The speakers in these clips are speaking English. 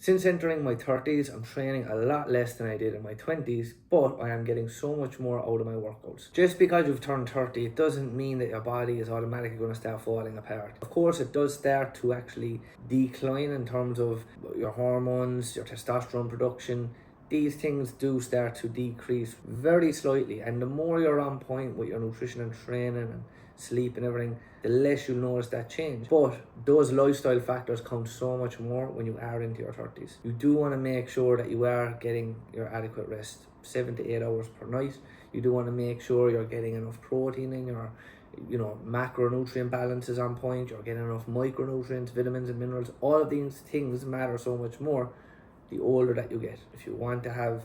Since entering my 30s, I'm training a lot less than I did in my 20s, but I am getting so much more out of my workouts. Just because you've turned 30, it doesn't mean that your body is automatically going to start falling apart. Of course, it does start to actually decline in terms of your hormones, your testosterone production. These things do start to decrease very slightly, and the more you're on point with your nutrition and training and sleep and everything, the less you'll notice that change. But those lifestyle factors count so much more when you are into your 30s. You do want to make sure that you are getting your adequate rest, 7 to 8 hours per night. You do want to make sure you're getting enough protein in your macronutrient balance is on point, you're getting enough micronutrients, vitamins and minerals. All of these things matter so much more the older that you get. If you want to have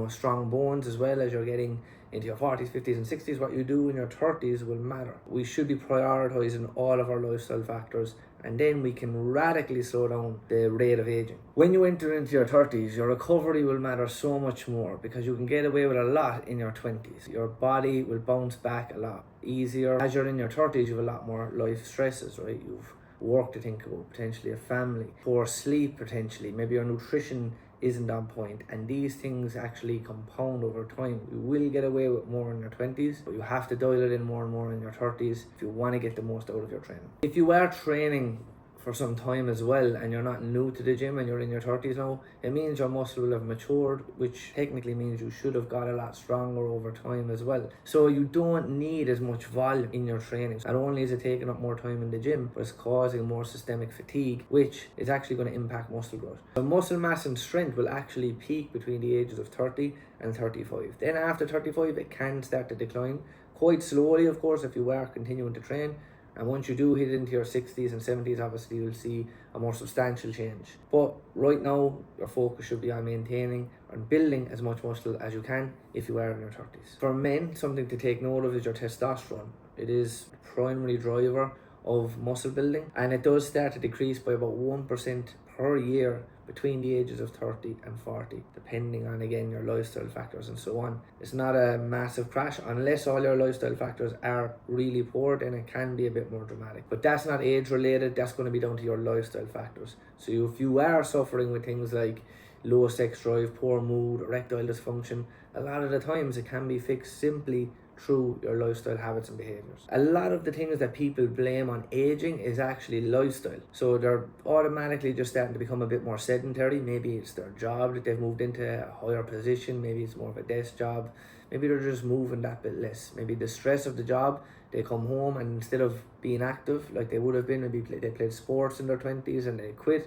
strong bones as well as you're getting into your 40s, 50s and 60s, what you do in your 30s will matter. We should be prioritizing all of our lifestyle factors, and then we can radically slow down the rate of aging. When you enter into your 30s, your recovery will matter so much more because you can get away with a lot in your 20s. Your body will bounce back a lot easier. As you're in your 30s, you have a lot more life stresses, right? You've work to think about, potentially a family, poor sleep potentially, maybe your nutrition isn't on point, and these things actually compound over time. You will get away with more in your 20s, but you have to dial it in more and more in your 30s if you want to get the most out of your training. If you are training for some time as well and you're not new to the gym and you're in your 30s now, it means your muscle will have matured, which technically means you should have got a lot stronger over time as well. So you don't need as much volume in your training. Not only is it taking up more time in the gym, but it's causing more systemic fatigue, which is actually going to impact muscle growth. So muscle mass and strength will actually peak between the ages of 30 and 35. Then after 35, it can start to decline quite slowly, of course, if you are continuing to train. And once you do hit into your 60s and 70s, obviously you'll see a more substantial change. But right now, your focus should be on maintaining and building as much muscle as you can if you are in your 30s. For men, something to take note of is your testosterone. It is the primary driver of muscle building, and it does start to decrease by about 1% per year between the ages of 30 and 40, depending on, again, your lifestyle factors and so on. It's not a massive crash unless all your lifestyle factors are really poor, then it can be a bit more dramatic. But that's not age related, that's going to be down to your lifestyle factors. So if you are suffering with things like low sex drive, poor mood, erectile dysfunction, a lot of the times it can be fixed simply through your lifestyle habits and behaviors. A lot of the things that people blame on aging is actually lifestyle. So they're automatically just starting to become a bit more sedentary. Maybe it's their job that they've moved into a higher position. Maybe it's more of a desk job. Maybe they're just moving that bit less. Maybe the stress of the job, they come home and instead of being active like they would have been, maybe they played sports in their 20s and they quit,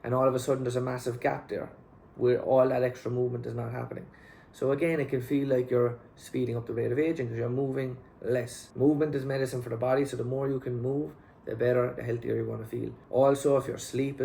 and all of a sudden there's a massive gap there where all that extra movement is not happening. So again, it can feel like you're speeding up the rate of aging because you're moving less. Movement is medicine for the body, so the more you can move, the better, the healthier you're going to feel. Also, if your sleep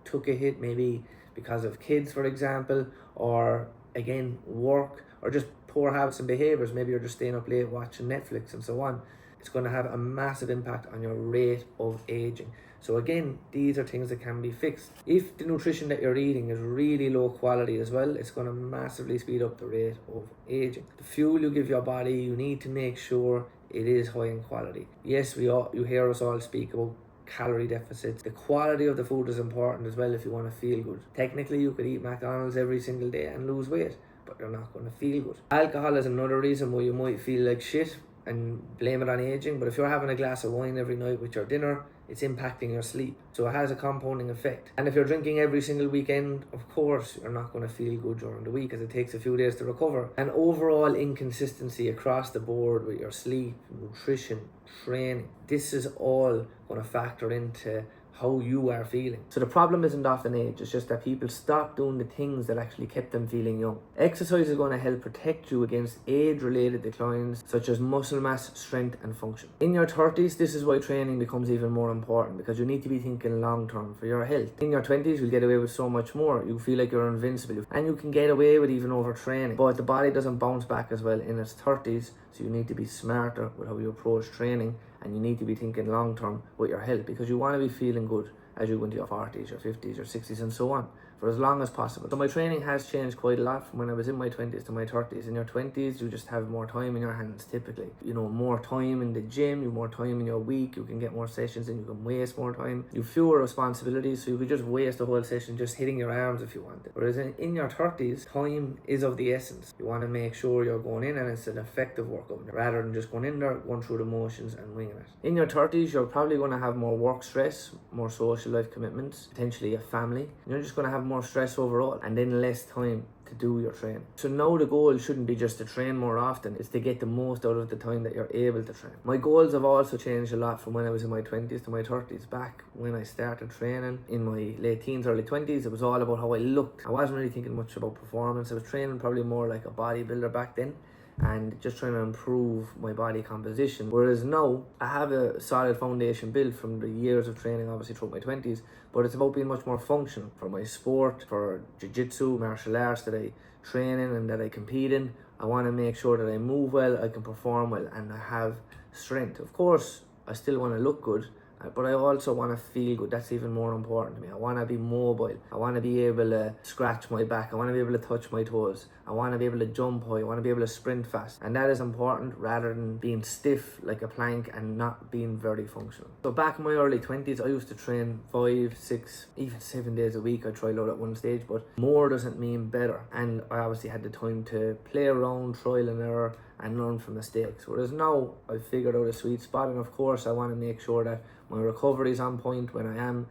took a hit, maybe because of kids, for example, or again, work, or just poor habits and behaviors, maybe you're just staying up late watching Netflix and so on, it's going to have a massive impact on your rate of aging. So again, these are things that can be fixed. If the nutrition that you're eating is really low quality as well, it's going to massively speed up the rate of aging. The fuel you give your body, you need to make sure it is high in quality. Yes, you hear us all speak about calorie deficits. The quality of the food is important as well if you want to feel good. Technically, you could eat McDonald's every single day and lose weight, but you're not going to feel good. Alcohol is another reason why you might feel like shit and blame it on aging, but if you're having a glass of wine every night with your dinner, it's impacting your sleep. So it has a compounding effect. And if you're drinking every single weekend, of course, you're not going to feel good during the week as it takes a few days to recover. And overall inconsistency across the board with your sleep, nutrition, training, this is all going to factor into how you are feeling. So the problem isn't often age, it's just that people stop doing the things that actually kept them feeling young. Exercise is going to help protect you against age-related declines such as muscle mass, strength and function. In your 30s, this is why training becomes even more important because you need to be thinking long-term for your health. In your 20s, you'll get away with so much more. You feel like you're invincible and you can get away with even overtraining. But the body doesn't bounce back as well in its 30s, so you need to be smarter with how you approach training, and you need to be thinking long term with your health because you want to be feeling good as you go into your 40s, your 50s, your 60s and so on. for as long as possible. So my training has changed quite a lot from when I was in my 20s to my 30s. In your 20s, you just have more time in your hands typically. More time in the gym, you have more time in your week, you can get more sessions in, you can waste more time. You have fewer responsibilities, so you could just waste the whole session just hitting your arms if you wanted. Whereas in your 30s, time is of the essence. You want to make sure you're going in and it's an effective workout rather than just going in there, going through the motions and winging it. In your 30s, you're probably going to have more work stress, more social life commitments, potentially a family. You're just going to have more stress overall and then less time to do your training. So now the goal shouldn't be just to train more often, it's to get the most out of the time that you're able to train. My goals have also changed a lot from when I was in my 20s to my 30s. Back when I started training in my late teens, early 20s, it was all about how I looked. I wasn't really thinking much about performance. I was training probably more like a bodybuilder back then and just trying to improve my body composition. Whereas now, I have a solid foundation built from the years of training, obviously throughout my 20s, but it's about being much more functional for my sport, for jiu-jitsu, martial arts that I train in and that I compete in. I want to make sure that I move well, I can perform well, and I have strength. Of course, I still want to look good, but I also want to feel good. That's even more important to me. I want to be mobile. I want to be able to scratch my back. I want to be able to touch my toes. I want to be able to jump high. I want to be able to sprint fast. And that is important rather than being stiff like a plank and not being very functional. So back in my early 20s, I used to train 5, 6, even 7 days a week. I tried out at one stage, but more doesn't mean better. And I obviously had the time to play around, trial and error, and learn from mistakes. Whereas now, I've figured out a sweet spot, and of course, I want to make sure that my recovery is on point when I am,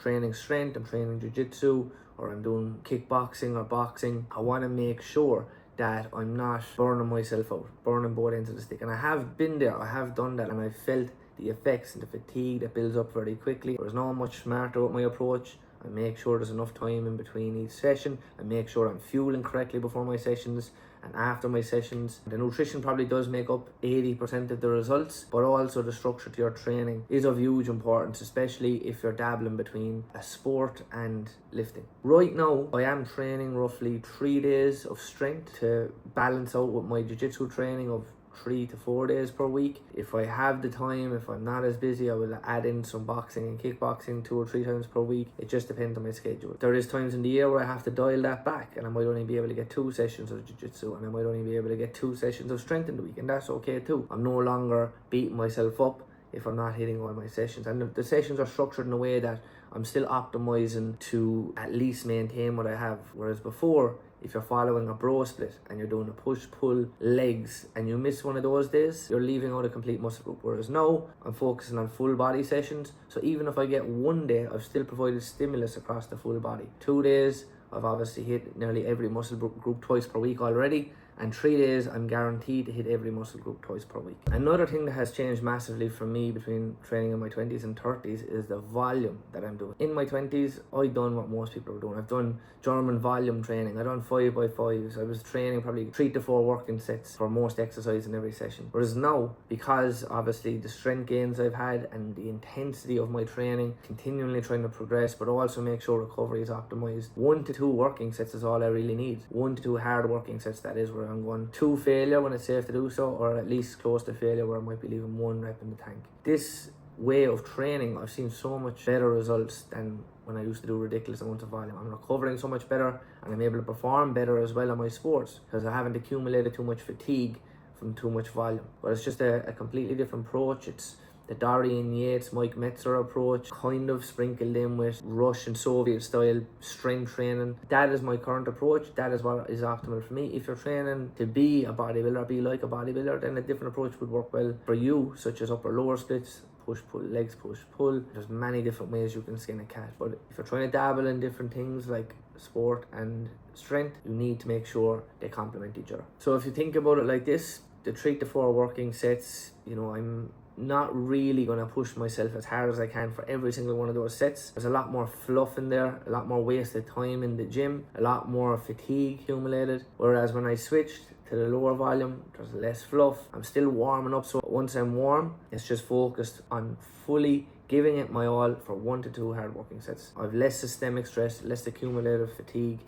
training strength, I'm training jiu-jitsu, or I'm doing kickboxing or boxing. I want to make sure that I'm not burning myself out, burning both ends of the stick. And I have been there, I have done that, and I felt the effects and the fatigue that builds up very quickly. Whereas now I'm much smarter with my approach. I make sure there's enough time in between each session. I make sure I'm fueling correctly before my sessions and after my sessions. The nutrition probably does make up 80% of the results, but also the structure to your training is of huge importance, especially if you're dabbling between a sport and lifting. Right now, I am training roughly 3 days of strength to balance out with my jiu-jitsu training of 3 to 4 days per week. If I have the time, if I'm not as busy, I will add in some boxing and kickboxing 2 or 3 times per week. It just depends on my schedule. There is times in the year where I have to dial that back, and I might only be able to get 2 sessions of jiu-jitsu, and I might only be able to get 2 sessions of strength in the week, and that's okay too. I'm no longer beating myself up if I'm not hitting all my sessions, and the sessions are structured in a way that I'm still optimizing to at least maintain what I have. Whereas before, if you're following a bro split and you're doing a push-pull legs and you miss one of those days, you're leaving out a complete muscle group. Whereas now, I'm focusing on full body sessions. So even if I get 1 day, I've still provided stimulus across the full body. 2 days, I've obviously hit nearly every muscle group twice per week already. And 3 days, I'm guaranteed to hit every muscle group twice per week. Another thing that has changed massively for me between training in my 20s and 30s is the volume that I'm doing. In my 20s, I've done what most people are doing. I've done German volume training. I've done 5x5s. I was training probably 3 to 4 working sets for most exercise in every session. Whereas now, because obviously the strength gains I've had and the intensity of my training, continually trying to progress, but also make sure recovery is optimized, 1 to 2 working sets is all I really need. 1 to 2 hard working sets, that is, where I'm going to failure when it's safe to do so, or at least close to failure where I might be leaving 1 rep in the tank. This way of training, I've seen so much better results than when I used to do ridiculous amounts of volume. I'm recovering so much better, and I'm able to perform better as well in my sports because I haven't accumulated too much fatigue from too much volume. But it's just a completely different approach. It's the Dorian Yates, Mike Metzer approach, kind of sprinkled in with Russian Soviet style strength training. That is my current approach. That is what is optimal for me. If you're training to be a bodybuilder, be like a bodybuilder, then a different approach would work well for you, such as upper lower splits, push pull, legs push pull. There's many different ways you can skin a cat. But if you're trying to dabble in different things like sport and strength, you need to make sure they complement each other. So if you think about it like this, the 3 to 4 working sets, I'm not really going to push myself as hard as I can for every single one of those sets. There's a lot more fluff in there, a lot more wasted time in the gym, a lot more fatigue accumulated. Whereas when I switched to the lower volume, there's less fluff. I'm still warming up, so once I'm warm, it's just focused on fully giving it my all for 1 to 2 hard working sets. I have less systemic stress, less accumulated fatigue.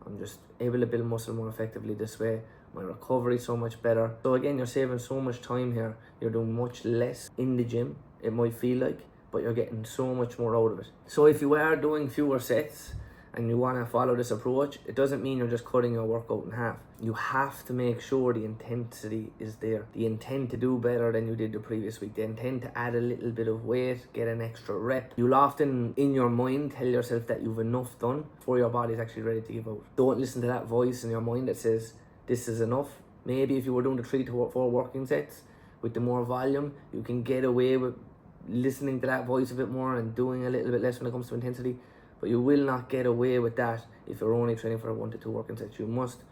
I'm just able to build muscle more effectively this way. My recovery is so much better. So again, you're saving so much time here. You're doing much less in the gym, it might feel like, but you're getting so much more out of it. So if you are doing fewer sets and you want to follow this approach, it doesn't mean you're just cutting your workout in half. You have to make sure the intensity is there. The intent to do better than you did the previous week. The intent to add a little bit of weight, get an extra rep. You'll often, in your mind, tell yourself that you've enough done before your body's actually ready to give out. Don't listen to that voice in your mind that says, this is enough. Maybe if you were doing the 3 to 4 working sets with the more volume, you can get away with listening to that voice a bit more and doing a little bit less when it comes to intensity. But you will not get away with that if you're only training for 1 to 2 working sets. You must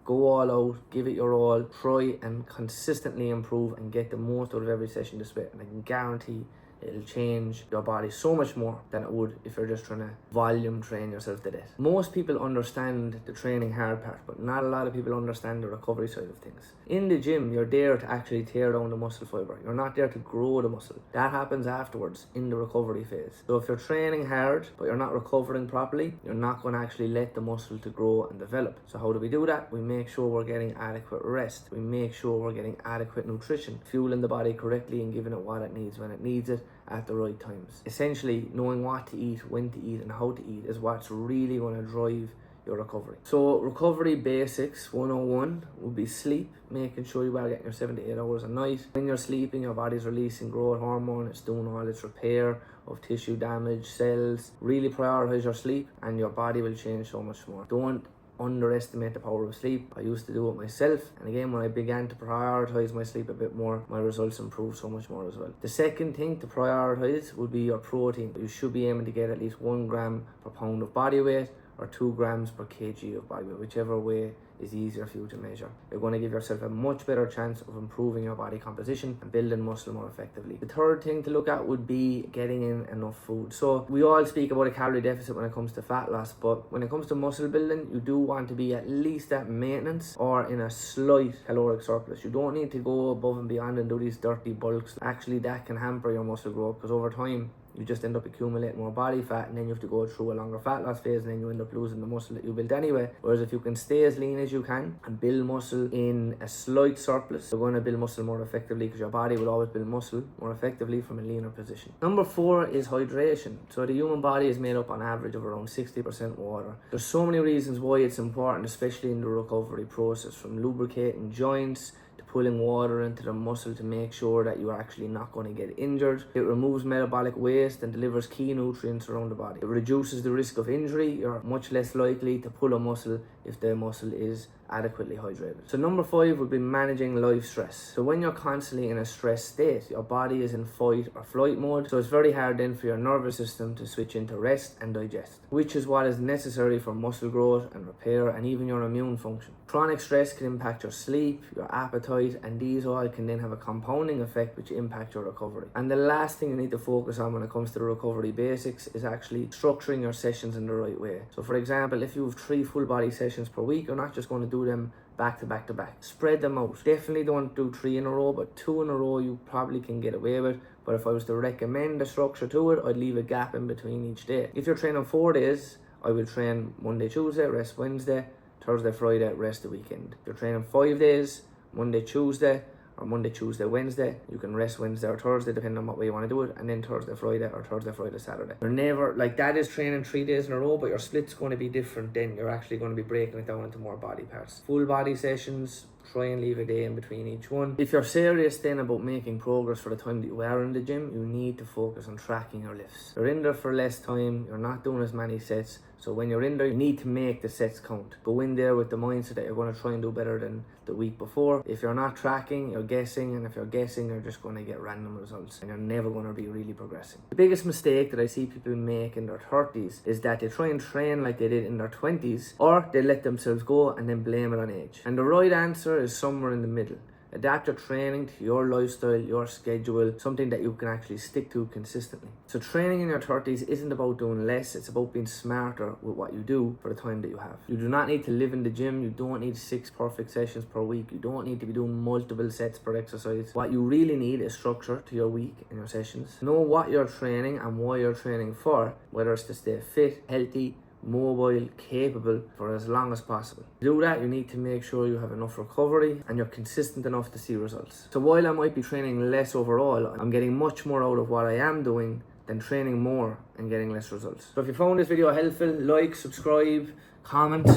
go all out, give it your all, try and consistently improve and get the most out of every session this way. And I can guarantee it'll change your body so much more than it would if you're just trying to volume train yourself to death. Most people understand the training hard part, but not a lot of people understand the recovery side of things. In the gym, you're there to actually tear down the muscle fiber. You're not there to grow the muscle. That happens afterwards in the recovery phase. So if you're training hard, but you're not recovering properly, you're not going to actually let the muscle to grow and develop. So how do we do that? We make sure we're getting adequate rest. We make sure we're getting adequate nutrition, fueling the body correctly and giving it what it needs when it needs it at the right times. Essentially, knowing what to eat, when to eat, and how to eat is what's really going to drive your recovery. So recovery basics 101 would be sleep, making sure you are getting your 7 to 8 hours a night. When you're sleeping, your body's releasing growth hormone, it's doing all its repair of tissue damage, cells. Really prioritize your sleep and your body will change so much more. Don't underestimate the power of sleep. I used to do it myself, and again, when I began to prioritize my sleep a bit more, my results improved so much more as well. The second thing to prioritize would be your protein. You should be aiming to get at least 1 gram per pound of body weight or 2 grams per kg of body weight, whichever way is easier for you to measure. You're going to give yourself a much better chance of improving your body composition and building muscle more effectively. The third thing to look at would be getting in enough food. So we all speak about a calorie deficit when it comes to fat loss, but when it comes to muscle building, you do want to be at least at maintenance or in a slight caloric surplus. You don't need to go above and beyond and do these dirty bulks. Actually, that can hamper your muscle growth because over time, you just end up accumulating more body fat, and then you have to go through a longer fat loss phase, and then you end up losing the muscle that you built anyway. Whereas if you can stay as lean as you can and build muscle in a slight surplus, you're going to build muscle more effectively because your body will always build muscle more effectively from a leaner position. Number 4 is hydration. So the human body is made up on average of around 60% water. There's so many reasons why it's important, especially in the recovery process, from lubricating joints to pulling water into the muscle to make sure that you are actually not going to get injured. It removes metabolic waste and delivers key nutrients around the body. It reduces the risk of injury. You're much less likely to pull a muscle if the muscle is adequately hydrated. So number 5 would be managing life stress. So when you're constantly in a stress state, your body is in fight or flight mode. So it's very hard then for your nervous system to switch into rest and digest, which is what is necessary for muscle growth and repair and even your immune function. Chronic stress can impact your sleep, your appetite, and these all can then have a compounding effect which impact your recovery. And the last thing you need to focus on when it comes to the recovery basics is actually structuring your sessions in the right way. So for example, if you have 3 full body sessions per week, you're not just going to do them back to back to back. Spread them out. Definitely don't do 3 in a row, but 2 in a row you probably can get away with. But if I was to recommend a structure to it, I'd leave a gap in between each day. If you're training 4 days, I will train Monday, Tuesday, rest Wednesday, Thursday, Friday, rest the weekend. If you're training 5 days, Monday, Tuesday, or Monday, Tuesday, Wednesday, you can rest Wednesday or Thursday depending on what way you want to do it, and then Thursday, Friday, or Thursday, Friday, Saturday. You're never, like that is training 3 days in a row, but your split's going to be different then. You're actually going to be breaking it down into more body parts. Full body sessions, try and leave a day in between each one. If you're serious then about making progress for the time that you are in the gym, you need to focus on tracking your lifts. You're in there for less time, you're not doing as many sets, so when you're in there, you need to make the sets count. Go in there with the mindset that you're going to try and do better than the week before. If you're not tracking, you're guessing, and if you're guessing, you're just going to get random results, and you're never going to be really progressing. The biggest mistake that I see people make in their 30s is that they try and train like they did in their 20s, or they let themselves go and then blame it on age. And the right answer is somewhere in the middle. Adapt your training to your lifestyle, your schedule, something that you can actually stick to consistently. So training in your 30s isn't about doing less, it's about being smarter with what you do for the time that you have. You do not need to live in the gym, you don't need 6 perfect sessions per week, you don't need to be doing multiple sets per exercise. What you really need is structure to your week and your sessions. Know what you're training and why you're training for, whether it's to stay fit, healthy, mobile, capable for as long as possible. To do that, you need to make sure you have enough recovery and you're consistent enough to see results. So while I might be training less overall, I'm getting much more out of what I am doing than training more and getting less results. So if you found this video helpful, like, subscribe, comment,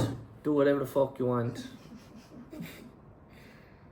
do whatever the fuck you want.